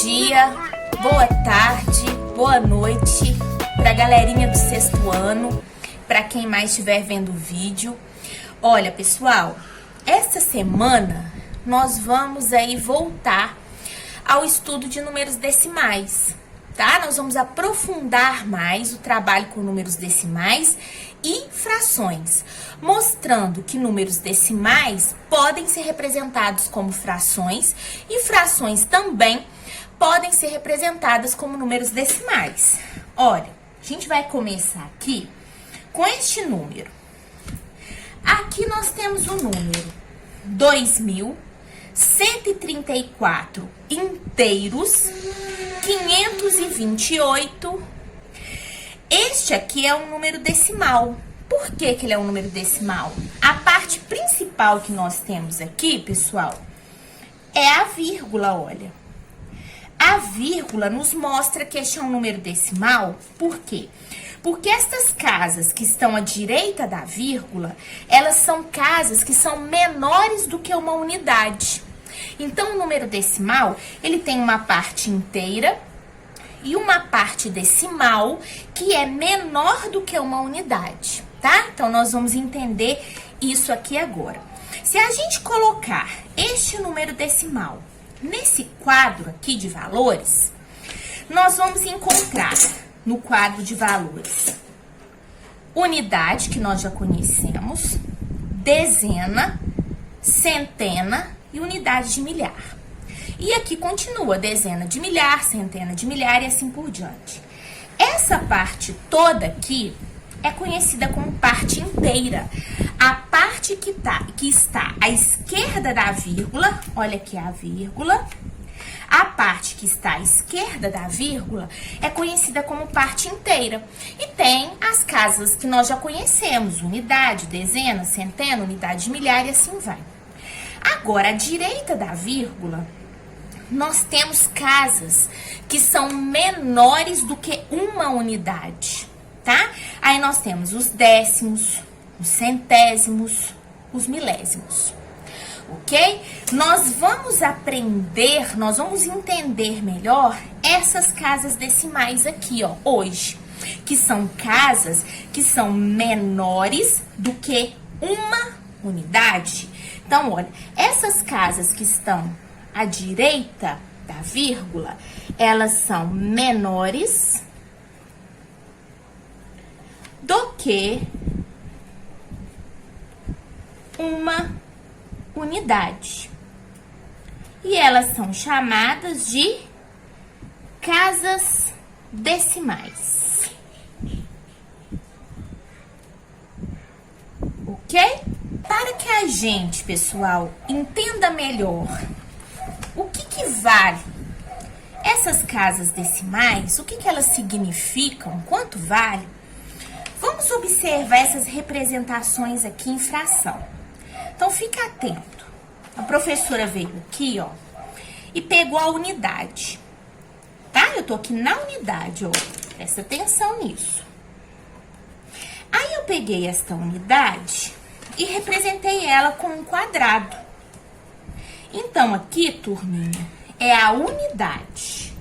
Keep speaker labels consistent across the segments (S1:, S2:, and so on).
S1: dia, boa tarde, boa noite pra galerinha do sexto ano, pra quem mais estiver vendo o vídeo. Olha, pessoal, essa semana nós vamos aí voltar ao estudo de números decimais, tá? Nós vamos aprofundar mais o trabalho com números decimais e frações, mostrando que números decimais podem ser representados como frações e frações também podem ser representadas como números decimais. Olha, a gente vai começar aqui com este número. Aqui nós temos o número 2.134 inteiros, 528. Este aqui é um número decimal. Por que que ele é um número decimal? A parte principal que nós temos aqui, pessoal, é a vírgula, olha. A vírgula nos mostra que este é um número decimal. Por quê? Porque estas casas que estão à direita da vírgula, elas são casas que são menores do que uma unidade. Então, o número decimal, ele tem uma parte inteira e uma parte decimal que é menor do que uma unidade, tá? Então, nós vamos entender isso aqui agora. Se a gente colocar este número decimal nesse quadro aqui de valores, nós vamos encontrar no quadro de valores unidade, que nós já conhecemos, dezena, centena e unidade de milhar. E aqui continua dezena de milhar, centena de milhar e assim por diante. Essa parte toda aqui é conhecida como parte inteira. A parte que está à esquerda da vírgula, olha aqui a vírgula. A parte que está à esquerda da vírgula é conhecida como parte inteira. E tem as casas que nós já conhecemos, unidade, dezena, centena, unidade de milhar e assim vai. Agora, à direita da vírgula, nós temos casas que são menores do que uma unidade, tá? Aí nós temos os décimos, os centésimos, os milésimos, ok? Nós vamos aprender, nós vamos entender melhor essas casas decimais aqui, ó, hoje, que são casas que são menores do que uma unidade. Então, olha, essas casas que estão à direita da vírgula, elas são menores do que uma unidade. E elas são chamadas de casas decimais. Ok? Para que a gente, pessoal, entenda melhor o que vale essas casas decimais, o que elas significam, quanto vale, vamos observar essas representações aqui em fração. Então, fica atento. A professora veio aqui, ó, e pegou a unidade, tá? Eu tô aqui na unidade, ó, presta atenção nisso. Aí, eu peguei esta unidade e representei ela com um quadrado. Então, aqui, turminha, é a unidade.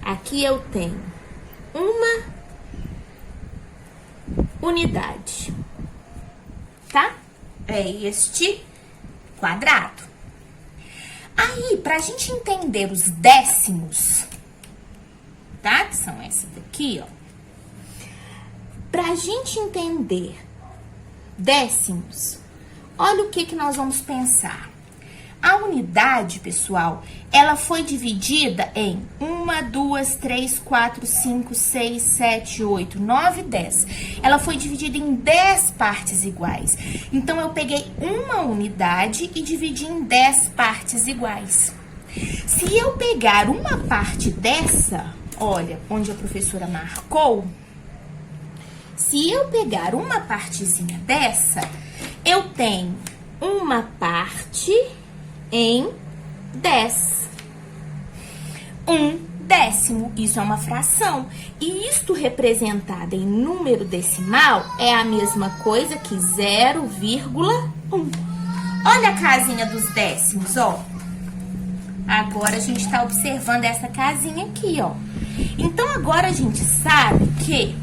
S1: Aqui eu tenho uma unidade, tá? É este quadrado. Aí, pra gente entender os décimos, tá? Que são essas daqui, ó. Pra gente entender décimos, olha o que nós vamos pensar. A unidade, pessoal, ela foi dividida em 1, 2, 3, 4, 5, 6, 7, 8, 9, 10. Ela foi dividida em 10 partes iguais. Então, eu peguei uma unidade e dividi em 10 partes iguais. Se eu pegar uma parte dessa, olha, onde a professora marcou, se eu pegar uma partezinha dessa, eu tenho uma parte em 10. 1/10, isso é uma fração. E isto representado em número decimal é a mesma coisa que 0,1. Olha a casinha dos décimos, ó. Agora a gente tá observando essa casinha aqui, ó. Então, agora a gente sabe que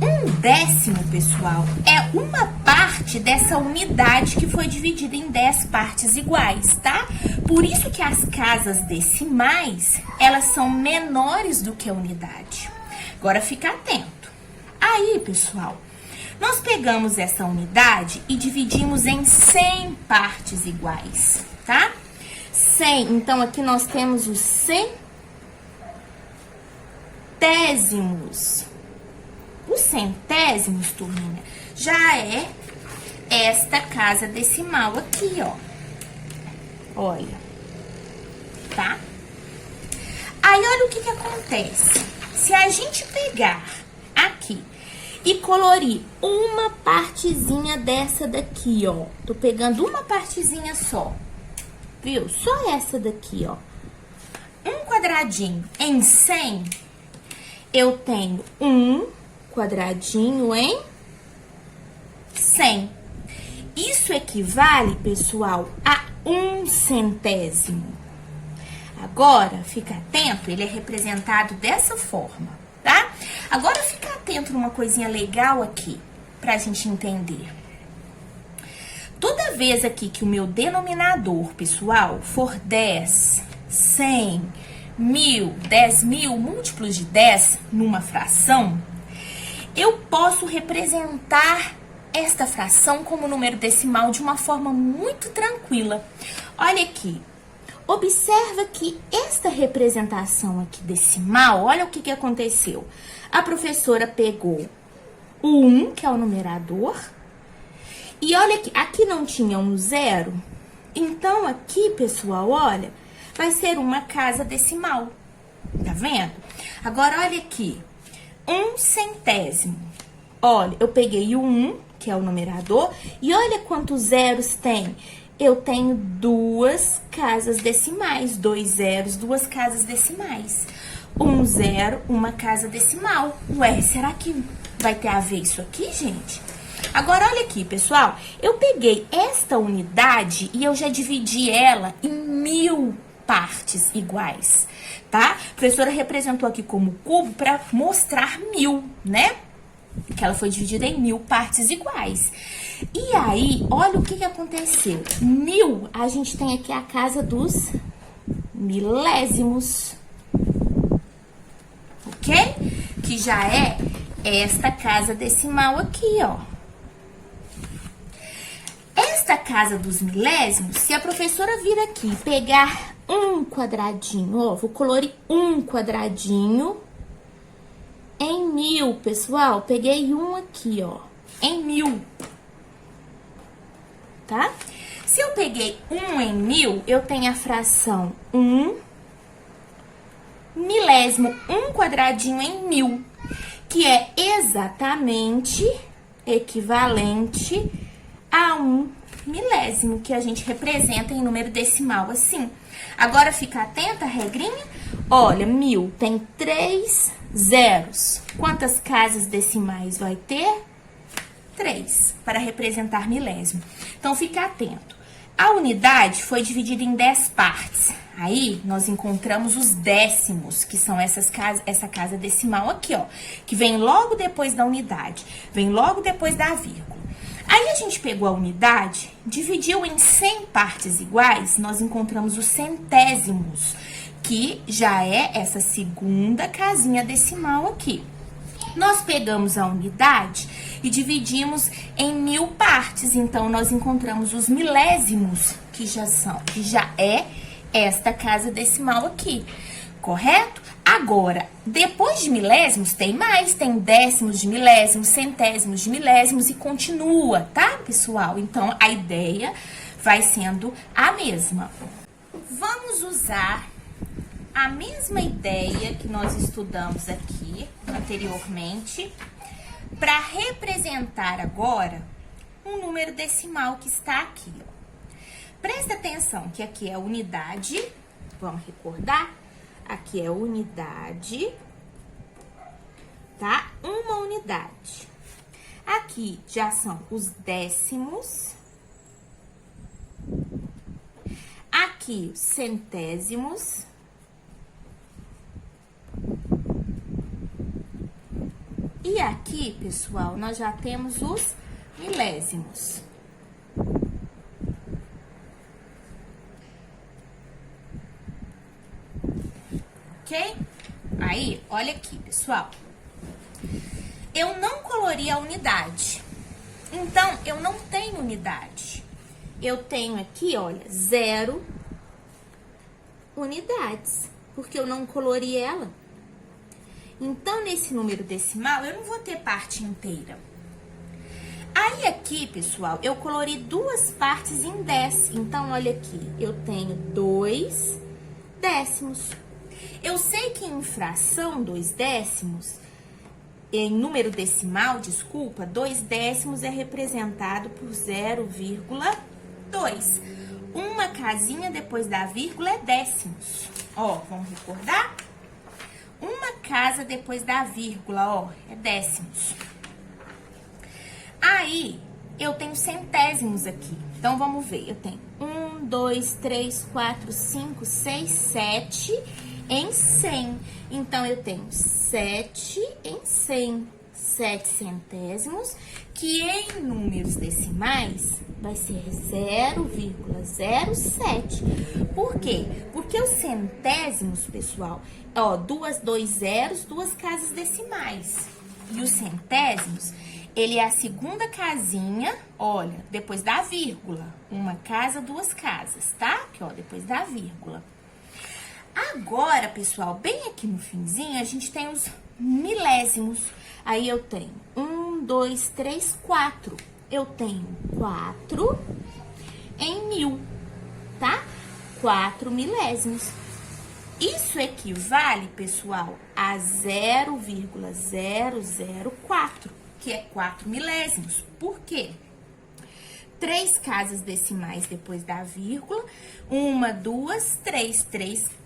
S1: 1/10, pessoal, é uma parte dessa unidade que foi dividida em 10 partes iguais, tá? Por isso que as casas decimais, elas são menores do que a unidade. Agora, fica atento. Aí, pessoal, nós pegamos essa unidade e dividimos em 100 partes iguais, tá? 100, então aqui nós temos os centésimos. Os centésimos, turminha, já é esta casa decimal aqui, ó. Olha, tá? Aí, olha o que acontece. Se a gente pegar aqui e colorir uma partezinha dessa daqui, ó. Tô pegando uma partezinha só, viu? Só essa daqui, ó. Um quadradinho em 100, eu tenho um quadradinho em 100. Isso equivale, pessoal, a 1/100. Agora, fica atento, ele é representado dessa forma, tá? Agora, fica atento numa coisinha legal aqui, pra gente entender. Toda vez aqui que o meu denominador, pessoal, for 10, 100, 1000, 10.000, múltiplos de 10 numa fração, eu posso representar esta fração como número decimal de uma forma muito tranquila. Olha aqui, observa que esta representação aqui decimal, olha o que aconteceu. A professora pegou o 1, que é o numerador, e olha aqui, aqui não tinha um 0, então aqui, pessoal, olha, vai ser uma casa decimal, tá vendo? Agora, olha aqui. 1/100. Olha, eu peguei o 1, que é o numerador, e olha quantos zeros tem. Eu tenho duas casas decimais, 2 zeros, duas casas decimais. 1 0, uma casa decimal. Ué, será que vai ter a ver isso aqui, gente? Agora, olha aqui, pessoal. Eu peguei esta unidade e eu já dividi ela em 1000 partes iguais, tá? A professora representou aqui como cubo para mostrar 1000, né? Que ela foi dividida em 1000 partes iguais. E aí, olha o que aconteceu. 1000, a gente tem aqui a casa dos milésimos, ok? Que já é esta casa decimal aqui, ó. Esta casa dos milésimos, se a professora vir aqui e pegar um quadradinho, ó, vou colorir um quadradinho em 1000, pessoal. Peguei um aqui, ó, em 1000, tá? Se eu peguei um em 1000, eu tenho a fração 1 milésimo, um quadradinho em 1000, que é exatamente equivalente a 1 milésimo, que a gente representa em número decimal assim. Agora, fica atenta, regrinha. Olha, 1000 tem 3 zeros. Quantas casas decimais vai ter? 3, para representar milésimo. Então, fica atento. A unidade foi dividida em 10 partes. Aí, nós encontramos os décimos, que são essa casa decimal aqui, ó. Que vem logo depois da unidade, vem logo depois da vírgula. Aí, a gente pegou a unidade, dividiu em 100 partes iguais, nós encontramos os centésimos, que já é essa segunda casinha decimal aqui. Nós pegamos a unidade e dividimos em 1000 partes, então, nós encontramos os milésimos, que já é esta casa decimal aqui, correto? Agora, depois de milésimos, tem mais, tem décimos de milésimos, centésimos de milésimos e continua, tá, pessoal? Então, a ideia vai sendo a mesma. Vamos usar a mesma ideia que nós estudamos aqui anteriormente para representar agora um número decimal que está aqui, ó. Presta atenção que aqui é a unidade, vamos recordar? Aqui é unidade, tá? Uma unidade. Aqui já são os décimos. Aqui aqui os centésimos. E aqui, pessoal, nós já temos os milésimos. Ok? Aí, olha aqui, pessoal. Eu não colori a unidade. Então, eu não tenho unidade. Eu tenho aqui, olha, 0 unidades, porque eu não colori ela. Então, nesse número decimal, eu não vou ter parte inteira. Aí, aqui, pessoal, eu colori duas partes em 10. Então, olha aqui, eu tenho 2 décimos. Eu sei que em fração, 2 décimos, em número decimal, desculpa, 2 décimos é representado por 0,2. Uma casinha depois da vírgula é décimos. Ó, vamos recordar? Uma casa depois da vírgula, ó, é décimos. Aí, eu tenho centésimos aqui. Então, vamos ver. Eu tenho 1, 2, 3, 4, 5, 6, 7 em 100. Então, eu tenho 7 em 100. 7 centésimos, que em números decimais vai ser 0,07. Por quê? Porque os centésimos, pessoal, ó, dois zeros, duas casas decimais. E os centésimos, ele é a segunda casinha, olha, depois da vírgula. Uma casa, duas casas, tá? Aqui, ó, depois da vírgula. Agora, pessoal, bem aqui no finzinho, a gente tem os milésimos. Aí, eu tenho 1, 2, 3, 4. Eu tenho 4 em 1000, tá? 4 milésimos. Isso equivale, pessoal, a 0,004, que é 4 milésimos. Por quê? 3 casas decimais depois da vírgula, 1, 2, 3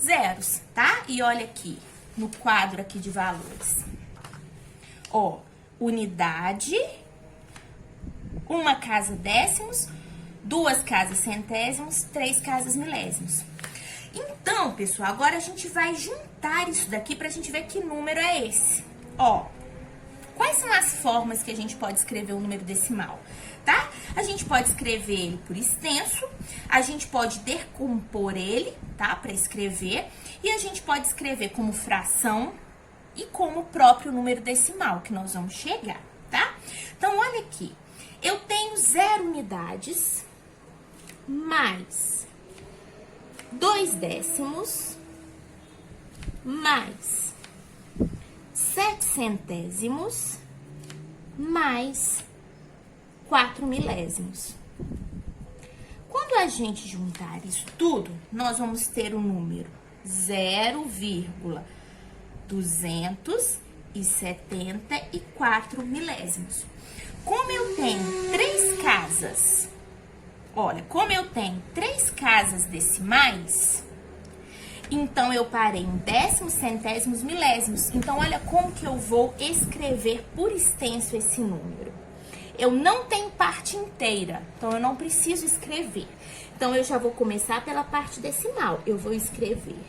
S1: zeros, tá? E olha aqui, no quadro aqui de valores. Ó, unidade, uma casa décimos, 2 casas centésimos, 3 casas milésimos. Então, pessoal, agora a gente vai juntar isso daqui pra gente ver que número é esse. Ó, quais são as formas que a gente pode escrever um número decimal, tá? A gente pode escrever ele por extenso, a gente pode decompor ele, tá? Pra escrever, e a gente pode escrever como fração e como o próprio número decimal, que nós vamos chegar, tá? Então, olha aqui, eu tenho 0 unidades, mais 2 décimos, mais 7 centésimos, mais 4 milésimos. Quando a gente juntar isso tudo, nós vamos ter o número 0,274 milésimos. Como eu tenho 3 casas, olha, como eu tenho 3 casas decimais, então eu parei em décimos, centésimos, milésimos. Então, olha como que eu vou escrever por extenso esse número. Eu não tenho parte inteira, então eu não preciso escrever. Então, eu já vou começar pela parte decimal. Eu vou escrever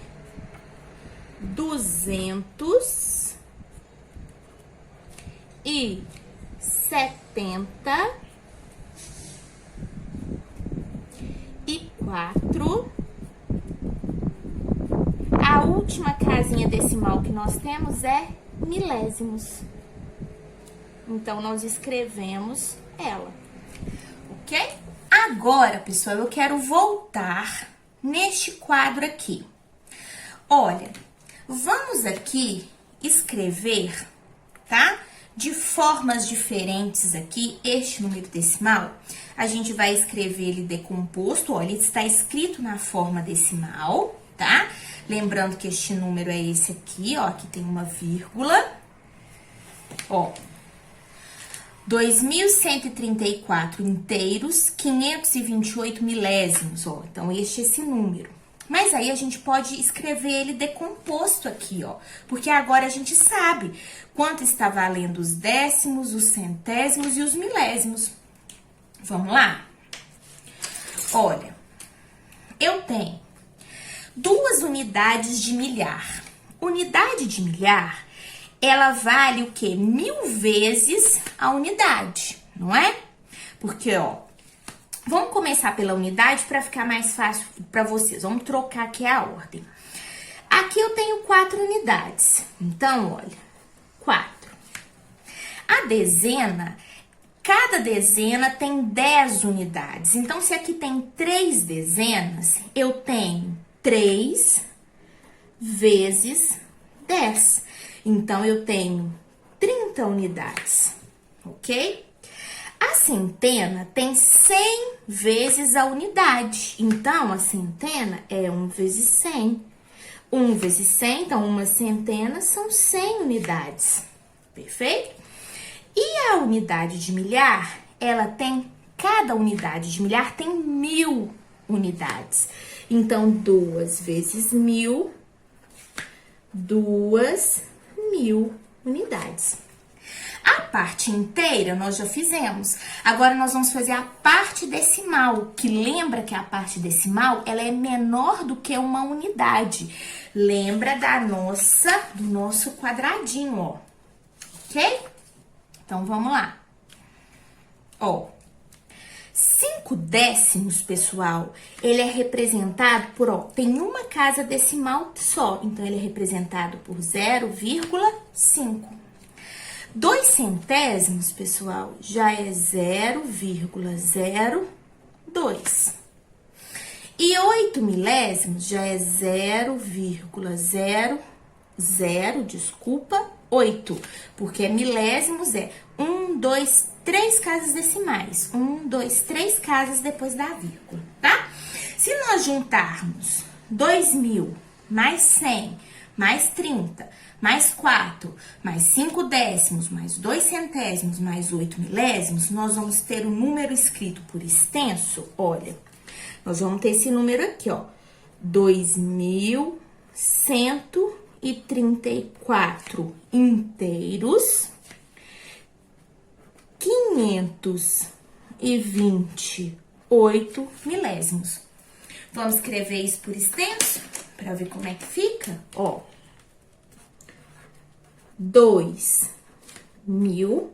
S1: 274. A última casinha decimal que nós temos é milésimos. Então, nós escrevemos ela, ok? Agora, pessoal, eu quero voltar neste quadro aqui. Olha, vamos aqui escrever, tá? De formas diferentes aqui, este número decimal. A gente vai escrever ele decomposto, olha, ele está escrito na forma decimal, tá? Lembrando que este número é esse aqui, ó, aqui tem uma vírgula. Ó, 2.134 inteiros, 528 milésimos, ó. Então, este é esse número. Mas aí, a gente pode escrever ele decomposto aqui, ó. Porque agora a gente sabe quanto está valendo os décimos, os centésimos e os milésimos. Vamos lá? Olha, eu tenho 2 unidades de milhar. Unidade de milhar, ela vale o quê? 1000 vezes a unidade, não é? Porque, ó, vamos começar pela unidade para ficar mais fácil para vocês. Vamos trocar aqui a ordem. Aqui eu tenho 4 unidades. Então, olha, 4. A dezena, cada dezena tem 10 unidades. Então, se aqui tem 3 dezenas, eu tenho 3 vezes 10. Então, eu tenho 30 unidades, ok? A centena tem 100 vezes a unidade. Então, a centena é 1 vezes 100. 1 vezes 100, então, uma centena são 100 unidades. Perfeito? E a unidade de milhar, cada unidade de milhar tem 1000 unidades. Então, 2 vezes 1000, 2000 unidades. A parte inteira nós já fizemos. Agora nós vamos fazer a parte decimal, que lembra que a parte decimal ela é menor do que uma unidade. Lembra do nosso quadradinho, ó. Ok? Então vamos lá. Ó, 5 décimos, pessoal, ele é representado por, ó, tem uma casa decimal só, então ele é representado por 0,5. 2 centésimos, pessoal, já é 0,02. E 8 milésimos já é 0,00, porque milésimos é 1, 2, 3 casas decimais. 1, 2, 3 casas depois da vírgula, tá? Se nós juntarmos 2000 mais 100 mais 30, mais 4, mais 5 décimos, mais 2 centésimos, mais 8 milésimos, nós vamos ter o número escrito por extenso, olha, nós vamos ter esse número aqui, ó, 2134 inteiros, 528 milésimos. Vamos escrever isso por extenso? Para ver como é que fica, ó. 2000,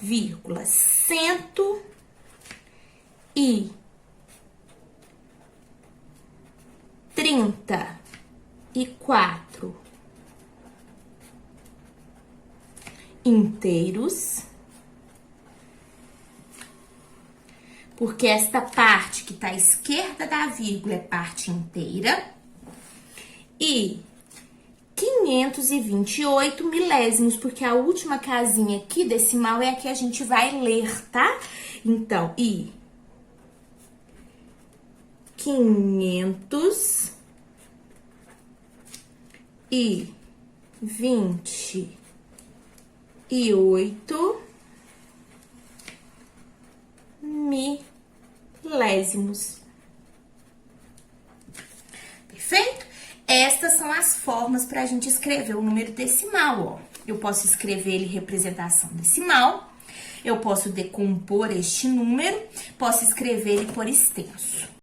S1: vírgula, 134 inteiros. Porque esta parte que tá à esquerda da vírgula é parte inteira. E 528 milésimos, porque a última casinha aqui decimal é a que a gente vai ler, tá? Então, 528 milésimos. Perfeito? Estas são as formas para a gente escrever o número decimal, ó. Eu posso escrever ele representação decimal, eu posso decompor este número, posso escrever ele por extenso.